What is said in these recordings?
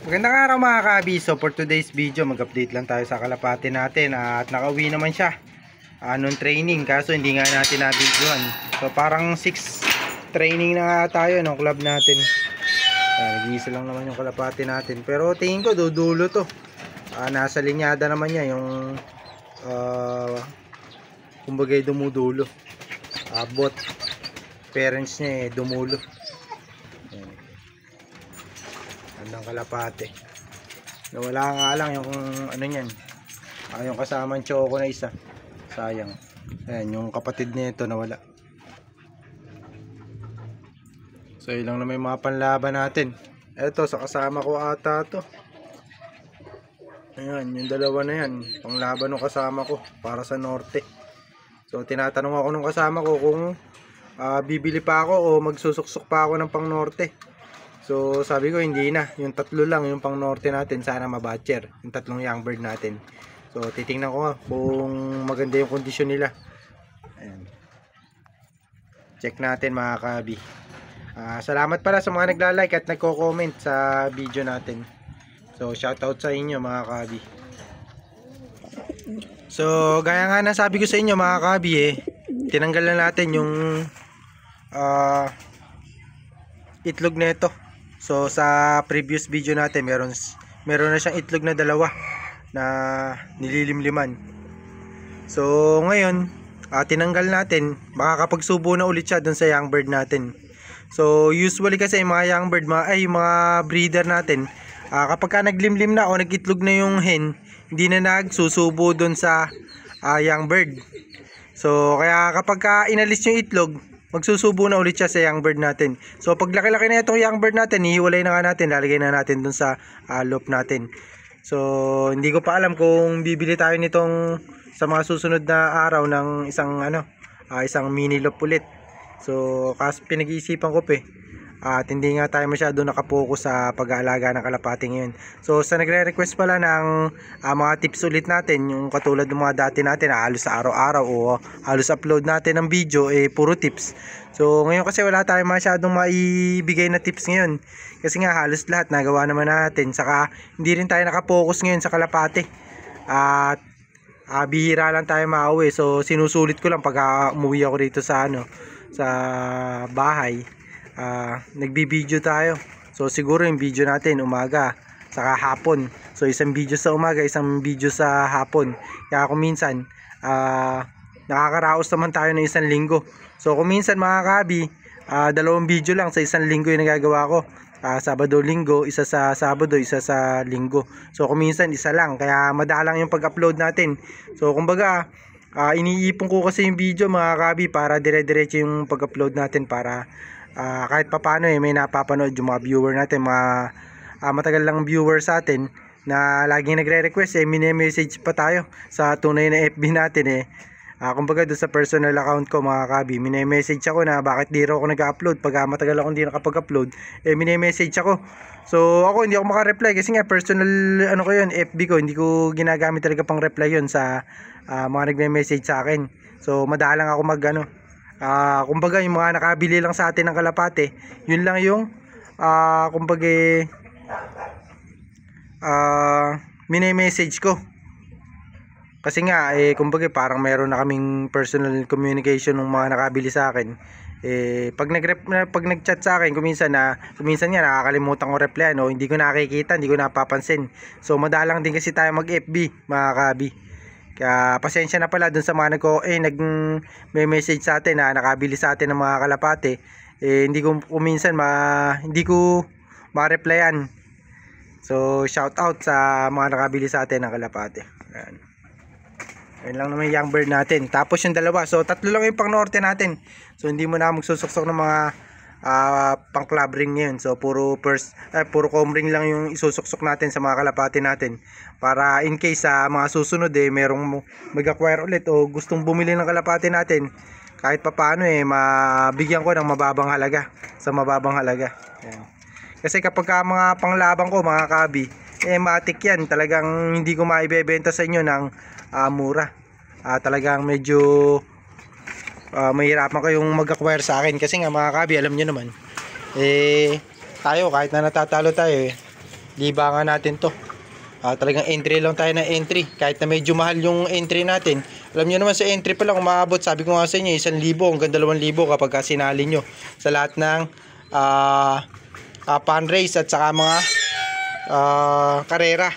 Magandang araw mga kabi. So for today's video, mag-update lang tayo sa kalapati natin at nakauwi naman siya nung training, kaso hindi nga natin nabidyohan. So parang 6 training na nga tayo ng club natin. Nag-iisa lang naman yung kalapati natin, pero tingin ko dudulo to. Nasa linyada naman niya yung kumbagay dumudulo. Bot parents niya dumulo. Ang kalapate. Nawala nga lang yung ano niyan. Yung kasamang choco na isa. Sayang. Ayan, yung kapatid nito nawala. So ilang na may mga panlaban natin. Eto sa kasama ko ata to. Ayan, yung dalawa na yan. Panglaban ng kasama ko para sa norte. So tinatanong ako nung kasama ko kung bibili pa ako o magsusuksok pa ako ng pang norte. So sabi ko hindi na, yung tatlo lang yung pang norte natin, sana mabatcher yung tatlong young bird natin. So titingnan ko kung maganda yung kondisyon nila. Ayan. Check natin mga kabi. Salamat pala sa mga nagla-like at nagko-comment sa video natin. So shoutout sa inyo mga kabi. So gaya nga na sabi ko sa inyo mga kabi, tinanggal na natin yung itlog nito. So sa previous video natin meron na siyang itlog na dalawa na nililimliman. So ngayon tinanggal natin, makakapagsubo na ulit siya dun sa young bird natin. So usually kasi yung mga young bird, mga breeder natin, kapag ka naglimlim na o nagitlog na yung hen, hindi na nagsusubo dun sa young bird. So kaya kapag ka inalis yung itlog, magsusubo na ulit siya sa young bird natin. So pag laki-laki na itong young bird natin, hihiwalay na nga natin, lalagay na natin dun sa loop natin. So hindi ko pa alam kung bibili tayo nitong sa mga susunod na araw ng isang mini loop ulit. So kasi pinag-iisipan ko at hindi nga tayo masyado nakapokus sa pag-aalaga ng kalapati ngayon. So sa nagre-request pala ng mga tips ulit natin, yung katulad ng mga dati natin halos sa araw-araw o halos upload natin ng video, puro tips. So ngayon kasi wala tayong masyadong maibigay na tips ngayon, kasi nga halos lahat nagawa naman natin, saka hindi rin tayo nakapokus ngayon sa kalapati. At bihira lang tayo mauwi, so sinusulit ko lang pag umuwi ako dito sa sa bahay. Nagbibideo tayo. So siguro yung video natin umaga saka hapon. So isang video sa umaga, isang video sa hapon. Kaya kung minsan nakakaraos naman tayo ng isang linggo. So kung minsan mga kabi, dalawang video lang sa isang linggo yung nagagawa ko. Sabado linggo, isa sa Sabado, isa sa linggo. So kung minsan isa lang, kaya madalang yung pag-upload natin. So kumbaga iniipon ko kasi yung video mga kabi para dire-diretso yung pag-upload natin, para kahit papano may napapanood yung mga viewer natin, mga matagal lang viewer sa atin na laging nagre-request, mini-message pa tayo sa tunay na FB natin kumbaga doon sa personal account ko mga kabi, mini-message ako na bakit di raw ako nag-upload pag matagal ako hindi nakapag-upload, mini-message ako. So ako hindi ako maka-reply kasi nga personal ko yun, FB ko, hindi ko ginagamit talaga pang reply yun sa mga nagme-message sa akin. So madalang ako kumbaga yung mga nakabili lang sa atin ng kalapate, yun lang yung kumbaga mini-message ko. Kasi nga kumbaga parang meron na kaming personal communication ng mga nakabili sa akin. Pag nag-chat sa akin, kuminsan nga nakakalimutan ko reply, hindi ko nakikita, hindi ko napapansin. So madalang din kasi tayo mag-FB mga kabi. Kaya pasensya na pala dun sa mga may message sa atin na nakabili sa atin ng mga kalapate. Hindi ko kuminsan hindi ko ma-replyan. So shout out sa mga nakabili sa atin ng kalapate. Ayan lang naman yung young bird natin. Tapos yung dalawa, so tatlo lang yung pang norte natin. So hindi mo na magsusuksok ng mga pang club ring ngayon. So puro comb ring lang yung isusuksok natin sa mga kalapati natin, para in case sa mga susunod merong mag-acquire ulit o gustong bumili ng kalapati natin, kahit papaano mabigyan ko ng mababang halaga, sa mababang halaga. Ayan. Kasi kapag mga panglabang ko mga kabi, matik yan, talagang hindi ko maibebenta sa inyo ng mura. Talagang medyo mahirapan kayong mag-acquire sa akin, kasi nga mga kabi, alam nyo naman tayo kahit na natatalo tayo libangan natin to. Talagang entry lang tayo na entry. Kahit na medyo mahal yung entry natin. Alam nyo naman sa entry pa lang umaabot, sabi ko nga sa inyo, 1,000 hanggang 2,000 kapag sinali nyo sa lahat ng pan race at saka mga karera.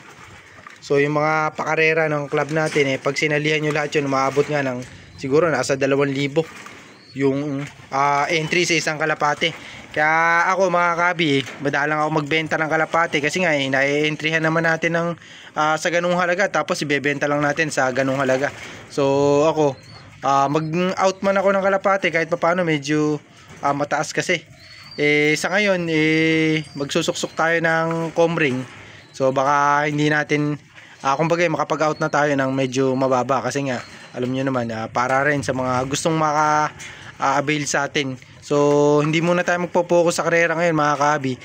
So yung mga pakarera ng club natin, pag sinalihan nyo lahat yun, umaabot nga ng siguro nasa 2,000 yung entry sa isang kalapate. Kaya ako mga kabi, madalang ako magbenta ng kalapate kasi nga na-entryhan naman natin ng sa ganung halaga, tapos ibebenta lang natin sa ganung halaga. So ako, mag-out man ako ng kalapate kahit papaano, medyo mataas kasi. Sa ngayon, magsusuksok tayo ng comring. So baka hindi natin, kumbaga makapag-out na tayo ng medyo mababa kasi nga, alam nyo naman, para rin sa mga gustong maka-avail sa atin. So hindi muna tayo magpo-focus sa karera ngayon mga kabi.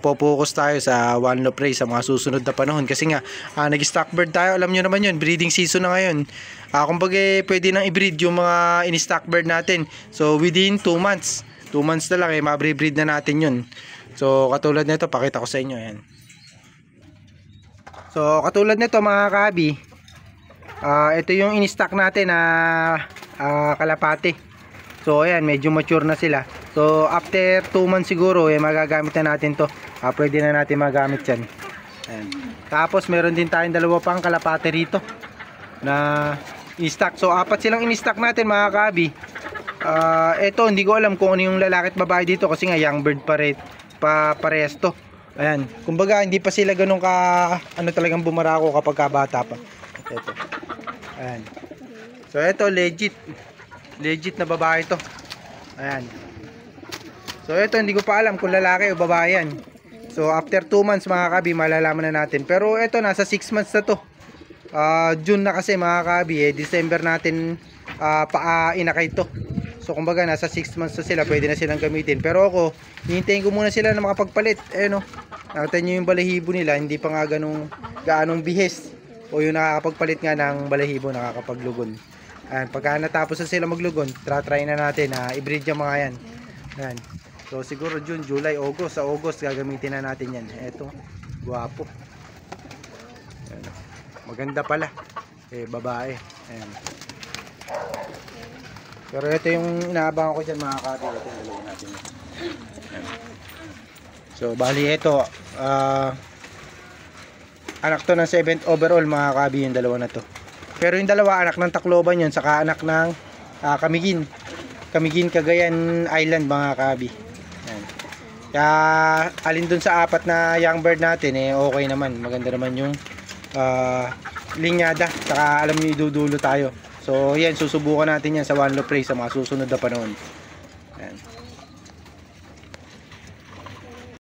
Po-focus tayo sa one loop race sa mga susunod na panahon kasi nga nag-stock bird tayo. Alam nyo naman yun, breeding season na ngayon. Kumbaga pwede nang i-breed yung mga in-stock bird natin. So within 2 months, 2 months na lang ma-breed na natin yun. So katulad nito, pakita ko sa inyo. Ayan. So katulad nito mga kabi, ito yung in-stock natin na kalapate. So ayan, medyo mature na sila. So after 2 months siguro magagamit na natin to. Pwede na natin magamit yan. Ayan. Tapos meron din tayong 2 pang kalapate rito na in-stock. So 4 silang in-stock natin mga kabi. Ito hindi ko alam kung ano yung lalaki at babae dito kasi nga young bird parehas to. Ayan. Kumbaga hindi pa sila ganun talagang bumarako kapag bata pa. Ito. Ayan. So ito legit na babae to. Ayan. So ito hindi ko pa alam kung lalaki o babae yan. So after 2 months mga kabi malalaman na natin. Pero ito nasa 6 months na to. June na kasi mga kabi, December natin inakay to. So kumbaga nasa 6 months na sila, pwede na silang gamitin. Pero ako, hihintayin ko muna sila na makapagpalit. Ayun o. Nakita nyo yung balahibo nila, hindi pa nga gaanong bihes. O yung nakakapagpalit nga ng balahibo, nakakapaglugon. Ayan, pagka natapos na sila maglugon, try na natin i-breed yung mga yan. Ayan. So siguro June, July, August. Sa August gagamitin na natin yan. Eto, guwapo. Ayan. Maganda pala. Babae. Ayan. Pero ito yung inaabangan ko dyan mga kabi. Ito yung dalawa natin. Ayan. So bali ito, anak to ng 7th overall mga kabi, yung dalawa na to. Pero yung dalawa anak ng Tacloban yun, saka anak ng Camiguin Cagayan Island mga kabi. Ayan. Kaya alin dun sa 4 na young bird natin okay naman, maganda naman yung linyada, saka alam nyo idudulo tayo. So yan, susubukan natin yan sa one loop race sa mga susunod na panahon. Ayan.